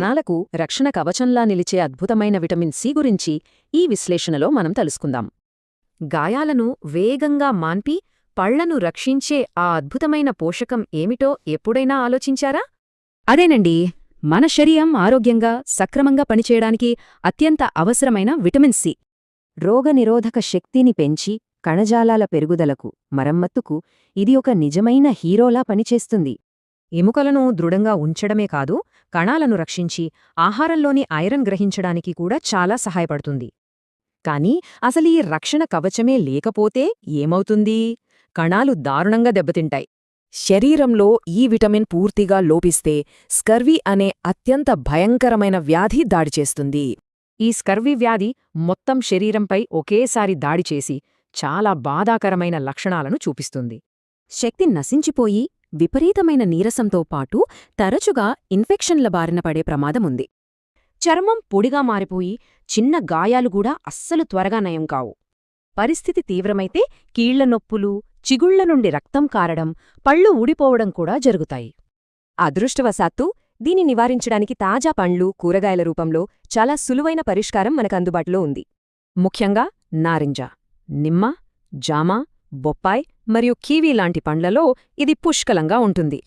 కణాలకు రక్షణ కవచంలా నిలిచే అద్భుతమైన విటమిన్ సి గురించి ఈ విశ్లేషణలో మనం తెలుసుకుందాం. గాయాలను వేగంగా మాన్పి పళ్లను రక్షించే ఆ అద్భుతమైన పోషకం ఏమిటో ఎప్పుడైనా ఆలోచించారా? అదేనండి, మన శరీరం ఆరోగ్యంగా సక్రమంగా పనిచేయడానికి అత్యంత అవసరమైన విటమిన్ సి. రోగనిరోధక శక్తిని పెంచి కణజాలాల పెరుగుదలకు, మరమ్మత్తుకు ఇది ఒక నిజమైన హీరోలా పనిచేస్తుంది. ఎముకలను దృఢంగా ఉంచడమే కాదు, కణాలను రక్షించి ఆహారంలోని ఐరన్ గ్రహించడానికి కూడా చాలా సహాయపడుతుంది. కాని అసలీ రక్షణ కవచమే లేకపోతే ఏమవుతుంది? కణాలు దారుణంగా దెబ్బతింటాయి. శరీరంలో ఈ విటమిన్ పూర్తిగా లోపిస్తే స్కర్వీ అనే అత్యంత భయంకరమైన వ్యాధి దాడిచేస్తుంది. ఈ స్కర్వీ వ్యాధి మొత్తం శరీరంపై ఒకేసారి దాడిచేసి చాలా బాధాకరమైన లక్షణాలను చూపిస్తుంది. శక్తి నశించిపోయి విపరీతమైన నీరసంతో పాటు తరచుగా ఇన్ఫెక్షన్ల బారిన పడే ప్రమాదముంది. చర్మం పొడిగా మారిపోయి చిన్న గాయాలుగూడా అస్సలు త్వరగా నయం కావు. పరిస్థితి తీవ్రమైతే కీళ్ల నొప్పులు, చిగుళ్ల నుండి రక్తం కారడం, పళ్ళు ఊడిపోవడం కూడా జరుగుతాయి. అదృష్టవశాత్తు దీన్ని నివారించడానికి తాజా పండ్లు, కూరగాయల రూపంలో చాలా సులువైన పరిష్కారం మనకందుబాటులో ఉంది. ముఖ్యంగా నారింజ, నిమ్మ, జామ, బొప్పాయ్ మరియు కీవీ లాంటి పండ్లలో ఇది పుష్కలంగా ఉంటుంది.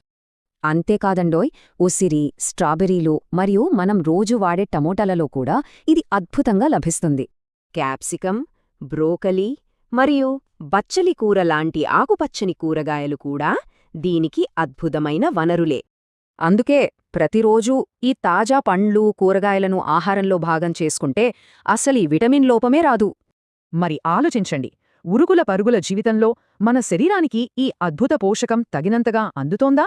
అంతేకాదండోయ్, ఉసిరి, స్ట్రాబెర్రీలు మరియు మనం రోజు వాడే టమోటాలలో కూడా ఇది అద్భుతంగా లభిస్తుంది. క్యాప్సికం, బ్రోకలీ మరియు బచ్చలి కూర లాంటి ఆకుపచ్చని కూరగాయలు కూడా దీనికి అద్భుతమైన వనరులే. అందుకే ప్రతిరోజూ ఈ తాజా పండ్లు, కూరగాయలను ఆహారంలో భాగం చేసుకుంటే అసలీ విటమిన్ లోపమే రాదు. మరి ఆలోచించండి, ఉరుకుల పరుగుల జీవితంలో మన శరీరానికి ఈ అద్భుత పోషకం తగినంతగా అందుతోందా?